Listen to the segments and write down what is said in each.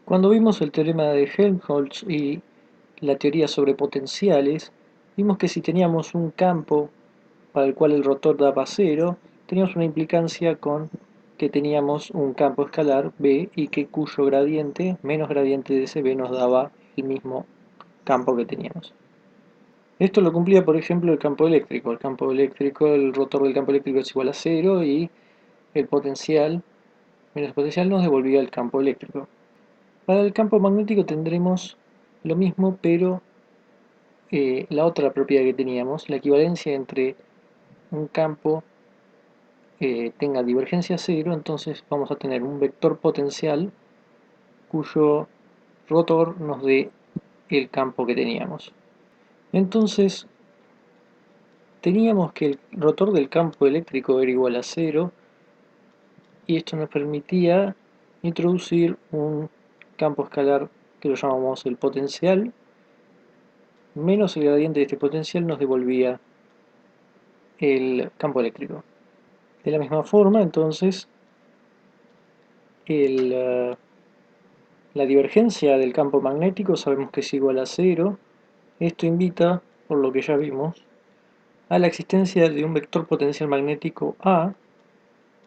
Cuando vimos el teorema de Helmholtz y la teoría sobre potenciales, vimos que si teníamos un campo para el cual el rotor daba cero, teníamos una implicancia con que teníamos un campo escalar B y que cuyo gradiente menos gradiente de ese B nos daba el mismo campo que teníamos. Esto lo cumplía, por ejemplo, el campo eléctrico. El rotor del campo eléctrico es igual a cero y el potencial menos el potencial nos devolvía el campo eléctrico. Para el campo magnético tendremos lo mismo, pero la otra propiedad que teníamos, la equivalencia entre un campo tenga divergencia cero, entonces vamos a tener un vector potencial cuyo rotor nos dé el campo que teníamos. Entonces, teníamos que el rotor del campo eléctrico era igual a cero y esto nos permitía introducir un campo escalar que lo llamamos el potencial, menos el gradiente de este potencial nos devolvía el campo eléctrico. De la misma forma, entonces, el, la divergencia del campo magnético sabemos que es igual a cero. Esto invita, por lo que ya vimos, a la existencia de un vector potencial magnético A,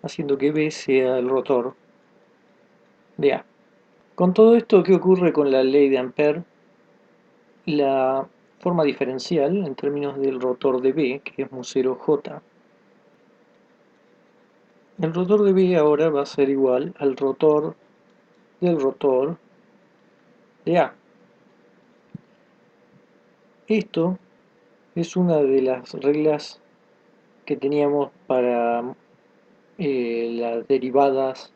haciendo que B sea el rotor de A. Con todo esto, ¿qué ocurre con la ley de Ampère? La forma diferencial en términos del rotor de B, que es mu0J. El rotor de B ahora va a ser igual al rotor del rotor de A. Esto es una de las reglas que teníamos para las derivadas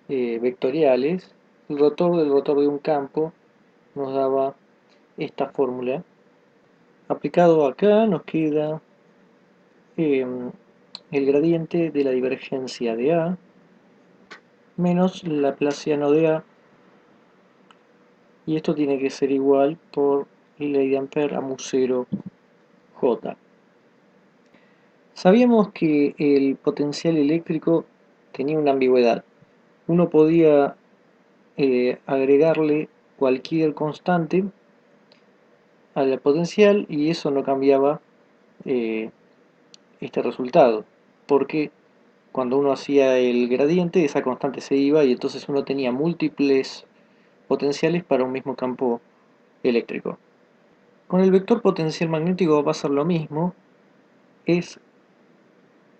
vectoriales. El rotor del rotor de un campo nos daba esta fórmula. Aplicado acá nos queda el gradiente de la divergencia de A menos Laplaciano de A, y esto tiene que ser igual por ley de Ampère a mu0 J. Sabíamos que el potencial eléctrico tenía una ambigüedad. Uno podía agregarle cualquier constante al potencial y eso no cambiaba eh, este resultado, porque cuando uno hacía el gradiente esa constante se iba y entonces uno tenía múltiples potenciales para un mismo campo eléctrico. Con el vector potencial magnético va a pasar lo mismo, es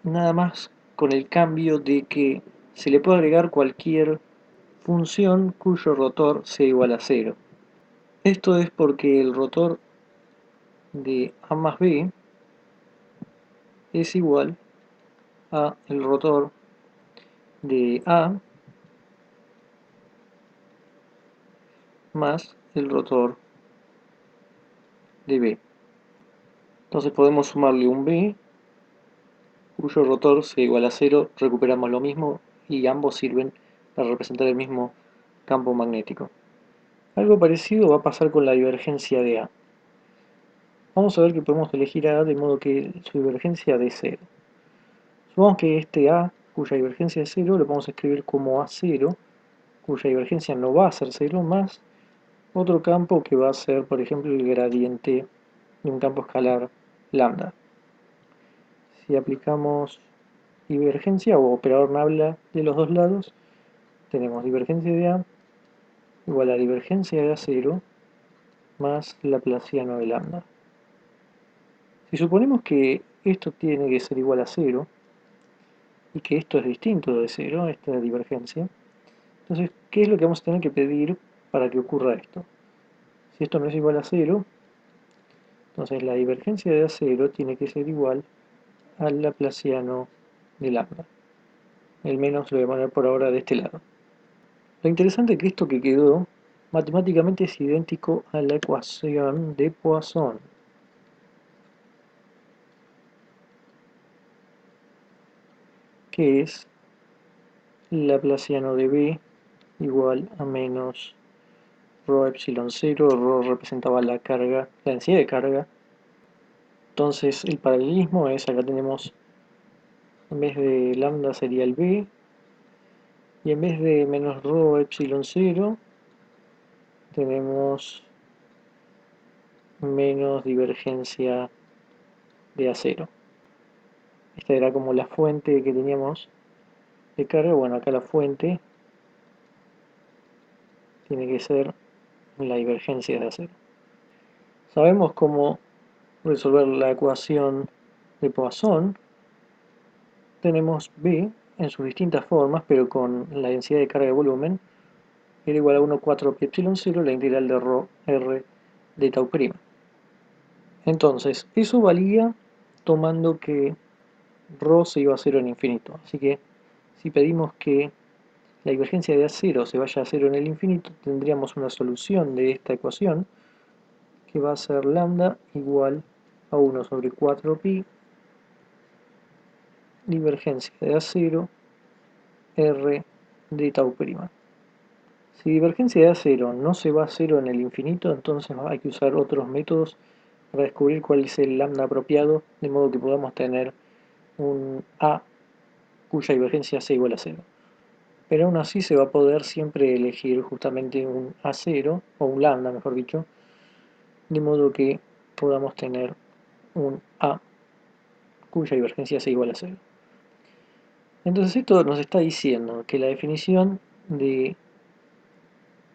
nada más con el cambio de que se le puede agregar cualquier función cuyo rotor sea igual a cero. Esto es porque el rotor de A más B es igual a el rotor de A más el rotor de B. Entonces podemos sumarle un B cuyo rotor sea igual a cero, recuperamos lo mismo y ambos sirven para representar el mismo campo magnético. Algo parecido va a pasar con la divergencia de A. Vamos a ver que podemos elegir A de modo que su divergencia de 0. Supongamos que este A, cuya divergencia es 0, lo podemos escribir como A0, cuya divergencia no va a ser 0, más otro campo que va a ser, por ejemplo, el gradiente de un campo escalar lambda. Si aplicamos divergencia o operador nabla de los dos lados, tenemos divergencia de A igual a divergencia de A0 más Laplaciano de lambda. Si suponemos que esto tiene que ser igual a 0 y que esto es distinto de 0, esta divergencia, entonces, ¿qué es lo que vamos a tener que pedir para que ocurra esto? Si esto no es igual a 0, entonces la divergencia de A0 tiene que ser igual al Laplaciano de lambda. El menos lo voy a poner por ahora de este lado. Lo interesante es que esto que quedó matemáticamente es idéntico a la ecuación de Poisson. Que es Laplaciano de B igual a menos rho epsilon 0, rho representaba la carga, la densidad de carga. Entonces el paralelismo es, acá tenemos, en vez de lambda sería el B, y en vez de menos rho epsilon 0, tenemos menos divergencia de A0. Esta era como la fuente que teníamos de carga. Bueno, acá la fuente tiene que ser la divergencia de A0. Sabemos cómo resolver la ecuación de Poisson. Tenemos B en sus distintas formas, pero con la densidad de carga de volumen era igual a 1,4 pi epsilon 0 la integral de ρ r de tau prima. Entonces, eso valía tomando que ρ se iba a 0 en infinito. Así que si pedimos que la divergencia de A0 se vaya a 0 en el infinito, tendríamos una solución de esta ecuación que va a ser lambda igual a 1 sobre 4pi divergencia de A0 r de tau prima. Si divergencia de A0 no se va a 0 en el infinito, entonces hay que usar otros métodos para descubrir cuál es el lambda apropiado, de modo que podamos tener un A cuya divergencia sea igual a 0. Pero aún así se va a poder siempre elegir justamente un A0, o un lambda mejor dicho, de modo que podamos tener un A cuya divergencia sea igual a 0. Entonces esto nos está diciendo que la definición de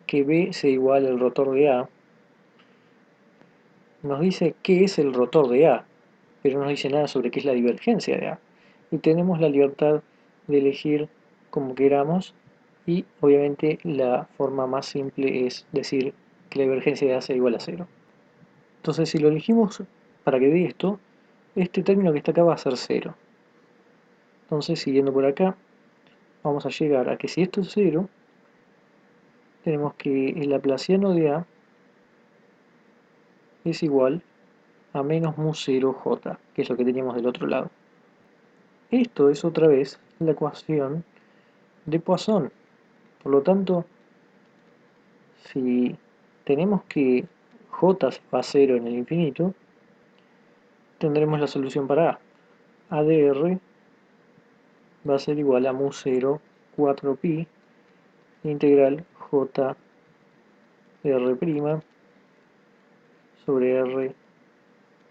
que B sea igual al rotor de A nos dice qué es el rotor de A, pero no nos dice nada sobre qué es la divergencia de A. Y tenemos la libertad de elegir como queramos, y obviamente la forma más simple es decir que la divergencia de A sea igual a 0. Entonces si lo elegimos para que dé esto, este término que está acá va a ser 0. Entonces siguiendo por acá, vamos a llegar a que si esto es 0, tenemos que el laplaciano de A es igual a menos mu 0j, que es lo que teníamos del otro lado. Esto es otra vez la ecuación de Poisson. Por lo tanto, si tenemos que j se va a 0 en el infinito, tendremos la solución para A. A de r va a ser igual a mu 0 4pi integral j r' sobre r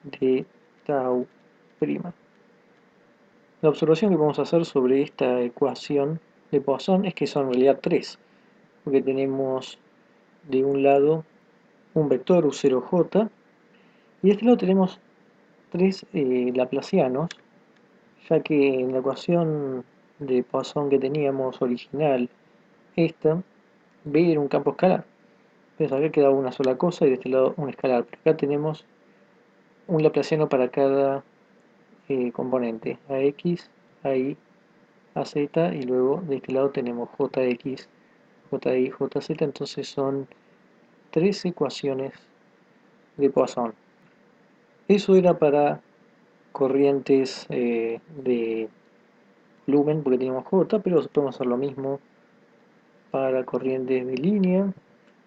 de tau prima. La observación que vamos a hacer sobre esta ecuación de Poisson es que son en realidad tres, porque tenemos de un lado un vector u0j y de este lado tenemos tres laplacianos, ya que en la ecuación de Poisson que teníamos original, esta, B era un campo escalar. Entonces acá quedaba una sola cosa y de este lado un escalar, pero acá tenemos un laplaciano para cada componente, ax, ay, az, y luego de este lado tenemos jx, ji, jz, entonces son tres ecuaciones de Poisson. Eso era para corrientes de volumen, porque teníamos J, pero podemos hacer lo mismo para corrientes de línea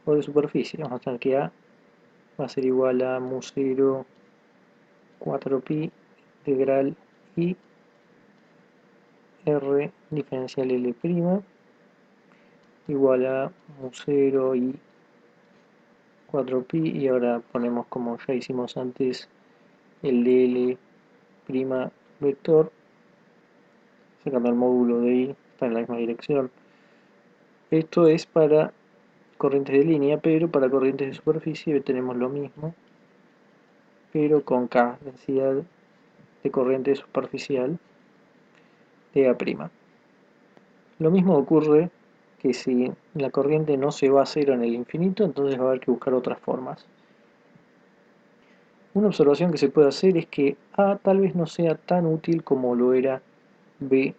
o de superficie. Vamos a tener que A va a ser igual a mu 0 4pi integral I R diferencial L' igual a mu 0 y 4pi, y ahora ponemos, como ya hicimos antes, el dl' vector, sacando el módulo de I, está en la misma dirección. Esto es para corrientes de línea, pero para corrientes de superficie tenemos lo mismo, pero con K, densidad de corriente superficial de A'. Lo mismo ocurre que si la corriente no se va a cero en el infinito, entonces va a haber que buscar otras formas. Una observación que se puede hacer es que A tal vez no sea tan útil como lo era B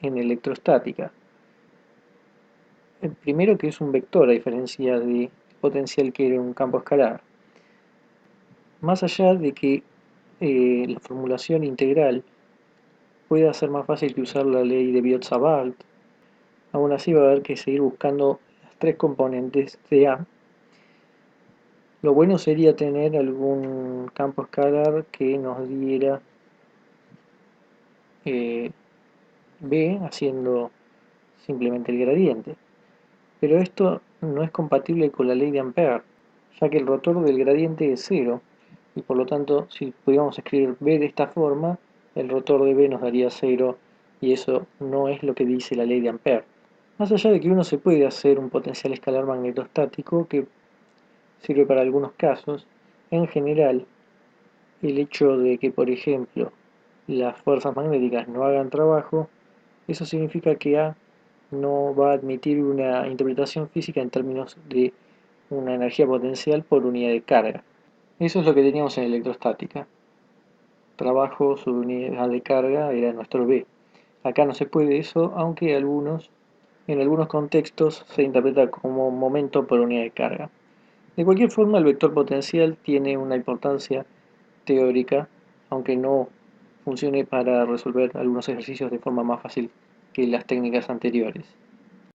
en electrostática. El primero, que es un vector a diferencia de potencial que era un campo escalar. Más allá de que la formulación integral pueda ser más fácil que usar la ley de Biot-Savart, aún así va a haber que seguir buscando las tres componentes de A. Lo bueno sería tener algún campo escalar que nos diera B haciendo simplemente el gradiente. Pero esto no es compatible con la ley de Ampère, ya que el rotor del gradiente es cero, y por lo tanto, si pudiéramos escribir B de esta forma, el rotor de B nos daría cero, y eso no es lo que dice la ley de Ampère. Más allá de que uno se puede hacer un potencial escalar magnetostático que sirve para algunos casos, en general, el hecho de que, por ejemplo, las fuerzas magnéticas no hagan trabajo, eso significa que A no va a admitir una interpretación física en términos de una energía potencial por unidad de carga. Eso es lo que teníamos en electrostática. Trabajo sobre unidad de carga era nuestro B. Acá no se puede eso, aunque en algunos contextos se interpreta como momento por unidad de carga. De cualquier forma, el vector potencial tiene una importancia teórica, aunque no funcione para resolver algunos ejercicios de forma más fácil que las técnicas anteriores.